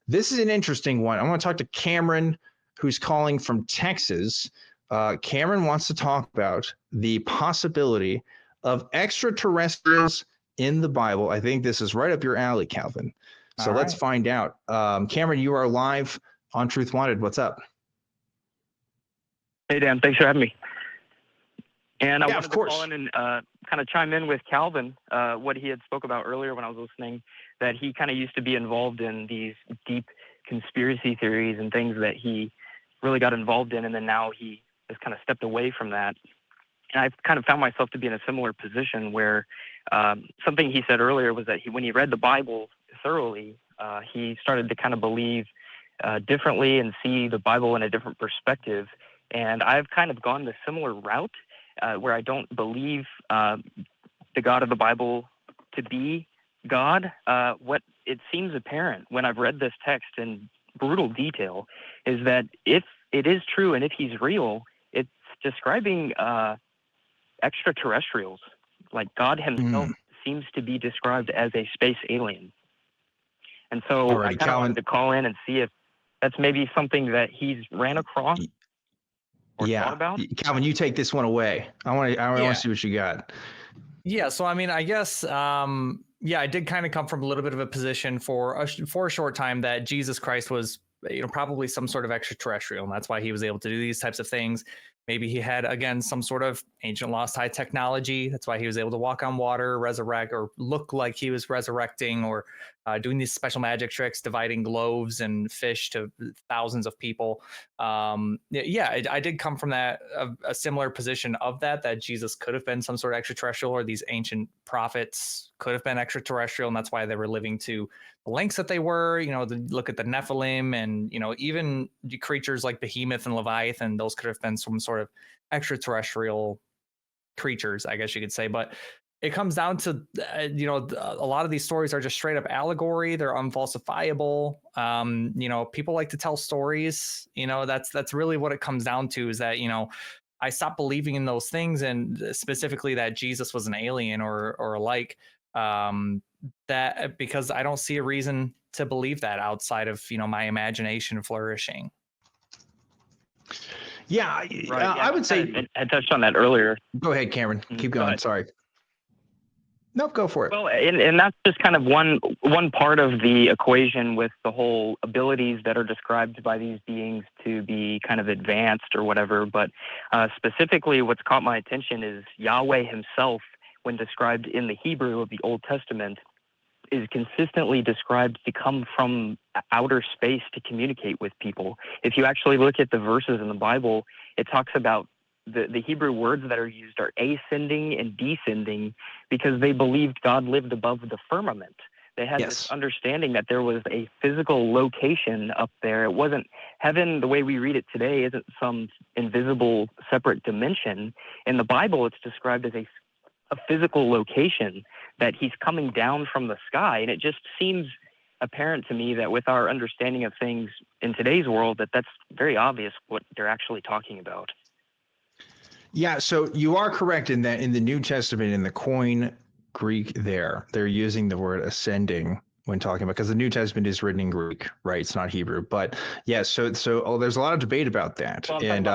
This is an interesting one. I want to talk to Cameron, who's calling from Texas. Cameron wants to talk about the possibility of extraterrestrials in the Bible. I think this is right up your alley, Calvin. So let's find out. Cameron, you are live on Truth Wanted. What's up? Hey, Dan. Thanks for having me. And I Yeah, wanted of to course. call in and kind of chime in with Calvin, what he had spoke about earlier when I was listening, that he kind of used to be involved in these deep conspiracy theories and things that he really got involved in, and then now he has kind of stepped away from that. And I've kind of found myself to be in a similar position where something he said earlier was that when he read the Bible thoroughly, he started to kind of believe differently and see the Bible in a different perspective. And I've kind of gone the similar route where I don't believe the God of the Bible to be God. What it seems apparent when I've read this text in brutal detail is that if it is true and if he's real, it's describing extraterrestrials. Like God himself seems to be described as a space alien. And so I kind of wanted to call in and see if that's maybe something that he's ran across or thought about. Calvin, you take this one away. I want to see what you got. Yeah. So, I mean, I guess, I did kind of come from a little bit of a position for a short time that Jesus Christ was, probably some sort of extraterrestrial. And that's why he was able to do these types of things. Maybe he had, again, some sort of ancient lost high technology. That's why he was able to walk on water, resurrect, or look like he was resurrecting, or doing these special magic tricks, dividing loaves and fish to thousands of people. I did come from that, a similar position of that Jesus could have been some sort of extraterrestrial, or these ancient prophets could have been extraterrestrial. And that's why they were living to the lengths that they were, look at the Nephilim and, even creatures like Behemoth and Leviathan, those could have been some sort of extraterrestrial creatures, I guess you could say. But it comes down to, a lot of these stories are just straight up allegory. They're unfalsifiable. People like to tell stories. That's really what it comes down to, is that, I stopped believing in those things, and specifically that Jesus was an alien or like that, because I don't see a reason to believe that outside of, my imagination flourishing. Yeah, I would say I touched on that earlier. Go ahead, Cameron. Keep going. Sorry. Nope, go for it. Well, and that's just kind of one part of the equation with the whole abilities that are described by these beings to be kind of advanced or whatever. But specifically, what's caught my attention is Yahweh himself, when described in the Hebrew of the Old Testament, is consistently described to come from outer space to communicate with people. If you actually look at the verses in the Bible, it talks about the Hebrew words that are used are ascending and descending, because they believed God lived above the firmament. They had this understanding that there was a physical location up there. It wasn't heaven the way we read it today, isn't some invisible separate dimension. In the Bible, it's described as a physical location, that he's coming down from the sky. And it just seems apparent to me that with our understanding of things in today's world, that's very obvious what they're actually talking about. Yeah, so you are correct in that in the New Testament, in the Koine Greek they're using the word ascending when talking about, because the New Testament is written in Greek, right? It's not Hebrew. But yeah, so there's a lot of debate about that. Well, and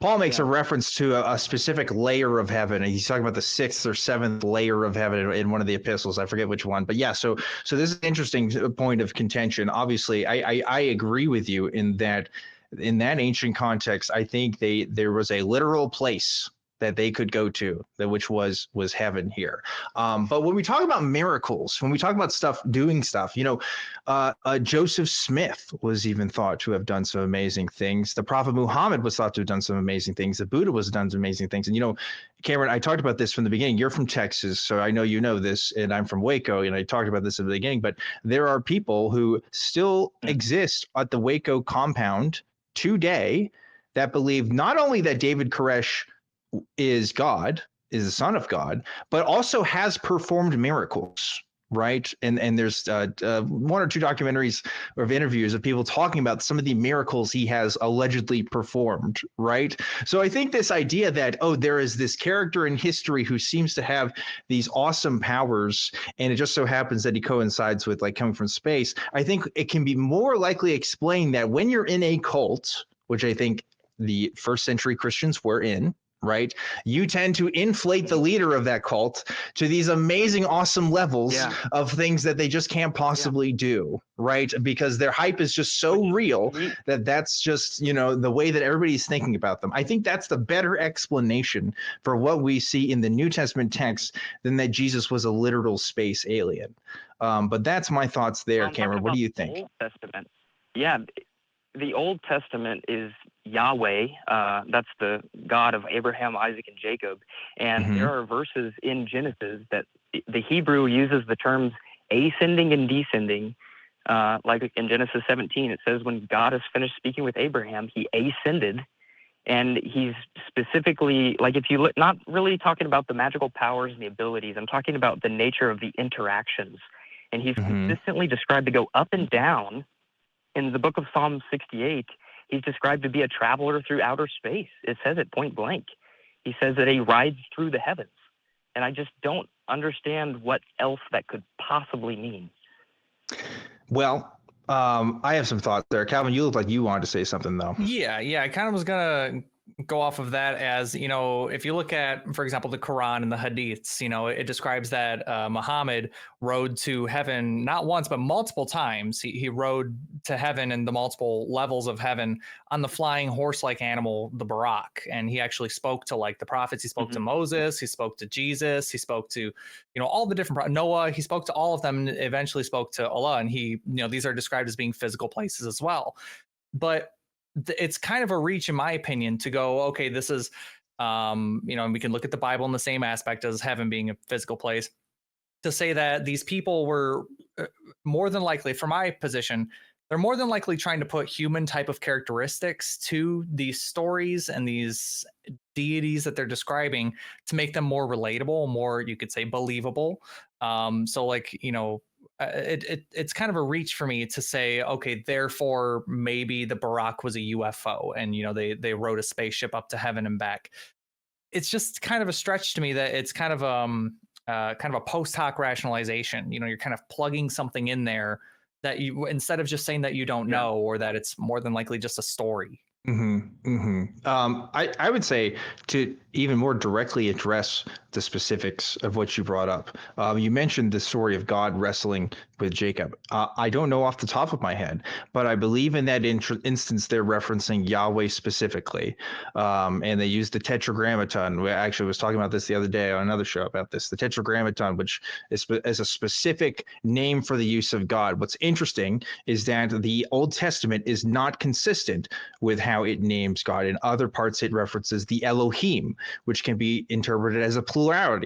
Paul makes a reference to a specific layer of heaven. And he's talking about the 6th or 7th layer of heaven in one of the epistles. I forget which one. But yeah, so this is an interesting point of contention. Obviously, I agree with you in that ancient context, I think there was a literal place that they could go to, which was heaven here. But when we talk about miracles, when we talk about doing stuff, Joseph Smith was even thought to have done some amazing things. The Prophet Muhammad was thought to have done some amazing things. The Buddha was done some amazing things. And, Cameron, I talked about this from the beginning. You're from Texas, so I know you know this, and I'm from Waco, and I talked about this at the beginning. But there are people who still exist at the Waco compound today that believe not only that David Koresh is God, is the son of God, but also has performed miracles. right? And there's one or two documentaries of interviews of people talking about some of the miracles he has allegedly performed, right? So I think this idea that, oh, there is this character in history who seems to have these awesome powers, and it just so happens that he coincides with like coming from space, I think it can be more likely explained that when you're in a cult, which I think the first century Christians were in, right? You tend to inflate the leader of that cult to these amazing, awesome levels of things that they just can't possibly do, right? Because their hype is just so real that that's just, you know, the way that everybody's thinking about them. I think that's the better explanation for what we see in the New Testament text than that Jesus was a literal space alien. But that's my thoughts there, Cameron. What do you think? Old Testament. Yeah, the Old Testament is Yahweh. That's the God of Abraham, Isaac, and Jacob. And there are verses in Genesis that the Hebrew uses the terms ascending and descending. Like in Genesis 17, it says when God is finished speaking with Abraham, he ascended. And he's specifically, like, if you look, not really talking about the magical powers and the abilities, I'm talking about the nature of the interactions. And he's consistently described to go up and down. In the book of Psalm 68, he's described to be a traveler through outer space. It says it point blank. He says that he rides through the heavens. And I just don't understand what else that could possibly mean. Well, I have some thoughts there. Calvin, you look like you wanted to say something, though. Yeah. I kind of was going to go off of that as, you know, if you look at, for example, the Quran and the Hadiths, you know, it describes that Muhammad rode to heaven not once, but multiple times. He rode to heaven and the multiple levels of heaven on the flying horse-like animal, the Buraq. And he actually spoke to like the prophets. He spoke to Moses. He spoke to Jesus. He spoke to, you know, all the different Noah. He spoke to all of them and eventually spoke to Allah. And he, you know, these are described as being physical places as well. But it's kind of a reach, in my opinion, to go, okay, this is, you know, and we can look at the Bible in the same aspect as heaven being a physical place, to say that these people were more than likely, from my position, they're more than likely trying to put human type of characteristics to these stories and these deities that they're describing to make them more relatable, more, you could say, believable. So like, you know, it's kind of a reach for me to say, okay, therefore maybe the Buraq was a UFO and, you know, they rode a spaceship up to heaven and back. It's just kind of a stretch to me that it's kind of a post hoc rationalization. You know, you're kind of plugging something in there that you, instead of just saying that you don't know, or that it's more than likely just a story. I would say, to even more directly address the specifics of what you brought up, you mentioned the story of God wrestling with Jacob. I don't know off the top of my head, but I believe in that instance they're referencing Yahweh specifically, and they used the Tetragrammaton. We actually was talking about this the other day on another show about this. The Tetragrammaton, which is a specific name for the use of God. What's interesting is that the Old Testament is not consistent with how it names God. In other parts, it references the Elohim, which can be interpreted as a plurality,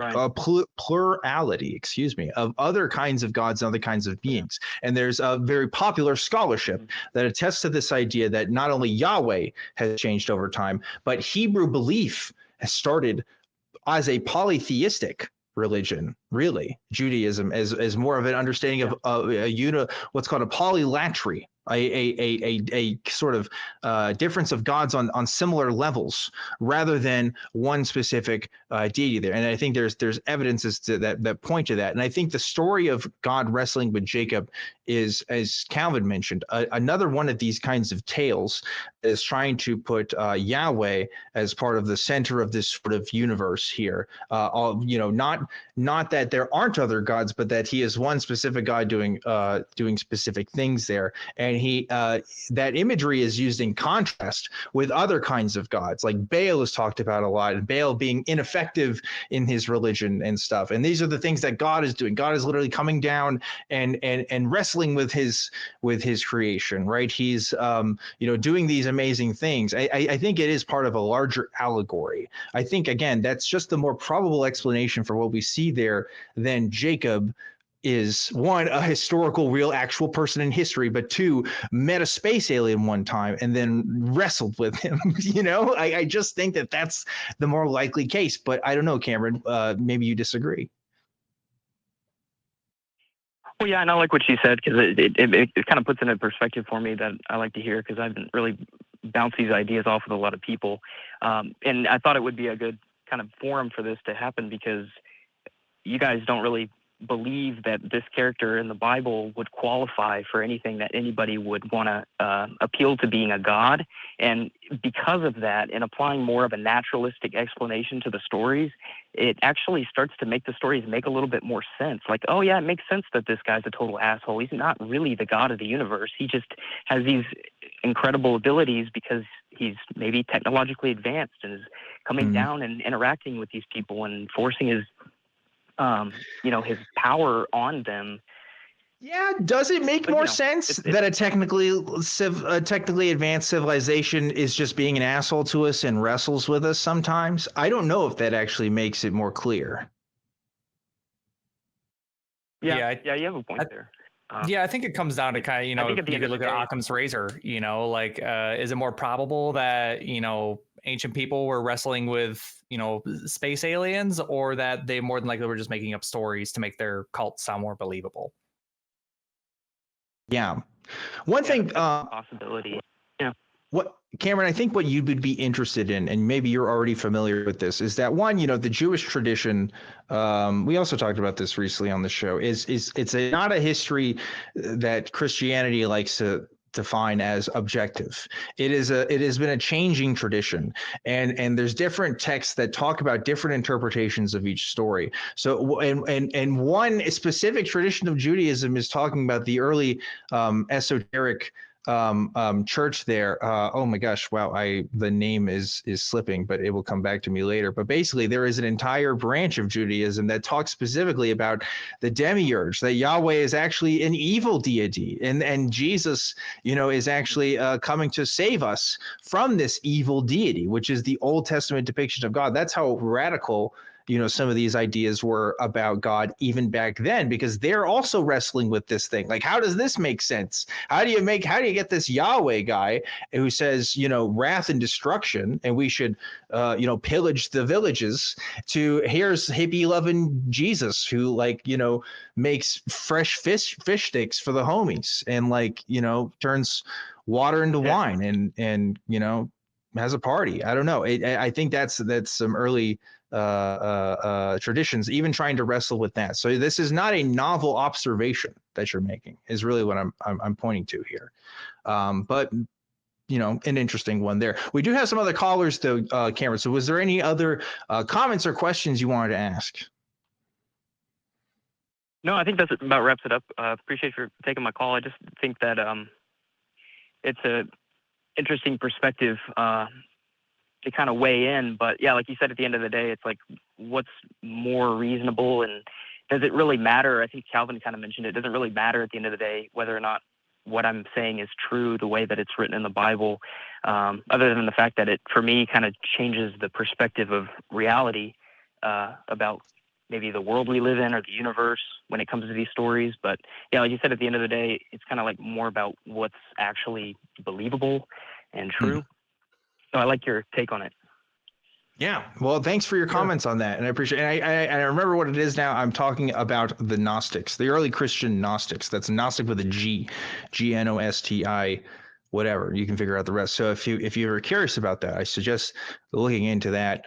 of other kinds of gods and other kinds of beings. And there's a very popular scholarship that attests to this idea that not only Yahweh has changed over time, but Hebrew belief has started as a polytheistic religion, really. Judaism as more of an understanding of what's called a polylatry, a sort of difference of gods on similar levels rather than one specific deity there. And I think there's evidences to that point to that. And I think the story of God wrestling with Jacob is, as Calvin mentioned, another one of these kinds of tales is trying to put Yahweh as part of the center of this sort of universe here. Not that there aren't other gods, but that he is one specific God doing specific things there. And he that imagery is used in contrast with other kinds of gods, like Baal is talked about a lot, and Baal being ineffective in his religion and stuff. And these are the things that God is doing. God is literally coming down and wrestling with his creation, right? He's doing these amazing things. I think it is part of a larger allegory. I think, again, that's just the more probable explanation for what we see there than Jacob is, one, a historical, real, actual person in history, but two, met a space alien one time and then wrestled with him. I just think that that's the more likely case. But I don't know, Cameron, maybe you disagree. Well, yeah, and I like what she said because it kind of puts it in perspective for me that I like to hear because I've been really bounce these ideas off with a lot of people. And I thought it would be a good kind of forum for this to happen because you guys don't really believe that this character in the Bible would qualify for anything that anybody would want to appeal to being a god. And because of that, in applying more of a naturalistic explanation to the stories, it actually starts to make the stories make a little bit more sense. Like, oh yeah, it makes sense that this guy's a total asshole. He's not really the god of the universe. He just has these incredible abilities because he's maybe technologically advanced and is coming down and interacting with these people and forcing his his power on them. Yeah, does it make more sense that a technically advanced civilization is just being an asshole to us and wrestles with us sometimes? I don't know if that actually makes it more clear. Yeah, you have a point there. Yeah, I think it comes down to kind of, you could look at Occam's razor, like, is it more probable that, ancient people were wrestling with, space aliens, or that they more than likely were just making up stories to make their cult sound more believable? Yeah. One thing, possibility. Yeah. What, Cameron, I think what you would be interested in, and maybe you're already familiar with this, is that one, the Jewish tradition, we also talked about this recently on the show, it's not a history that Christianity likes to define as objective. It has been a changing tradition, and there's different texts that talk about different interpretations of each story. So and one specific tradition of Judaism is talking about the early esoteric church there. Oh my gosh, wow, the name is slipping, but it will come back to me later. But basically, there is an entire branch of Judaism that talks specifically about the demiurge, that Yahweh is actually an evil deity, and Jesus, is actually coming to save us from this evil deity, which is the Old Testament depiction of God. That's how radical some of these ideas were about God even back then, because they're also wrestling with this thing. Like, how does this make sense? How do you get this Yahweh guy who says, wrath and destruction, and we should, pillage the villages, to here's hippie loving Jesus who makes fresh fish sticks for the homies and turns water into wine and has a party. I don't know. I think that's some early traditions, even trying to wrestle with that. So this is not a novel observation that you're making, is really what I'm pointing to here. But an interesting one there. We do have some other callers though, Cameron. So was there any other comments or questions you wanted to ask? No, I think that's about wraps it up. Appreciate you for taking my call. I just think that it's a interesting perspective to kind of weigh in, but yeah, like you said, at the end of the day, it's like, what's more reasonable, and does it really matter? I think Calvin kind of mentioned it. Doesn't really matter at the end of the day whether or not what I'm saying is true the way that it's written in the Bible, other than the fact that it, for me, kind of changes the perspective of reality about maybe the world we live in or the universe when it comes to these stories. But yeah, like you said, at the end of the day, it's kind of like more about what's actually believable and true. So I like your take on it. Yeah. Well, thanks for your comments on that. And I appreciate it. And I remember what it is now. I'm talking about the Gnostics, the early Christian Gnostics. That's Gnostic with a G, Gnosти, whatever. You can figure out the rest. So if you are curious about that, I suggest looking into that.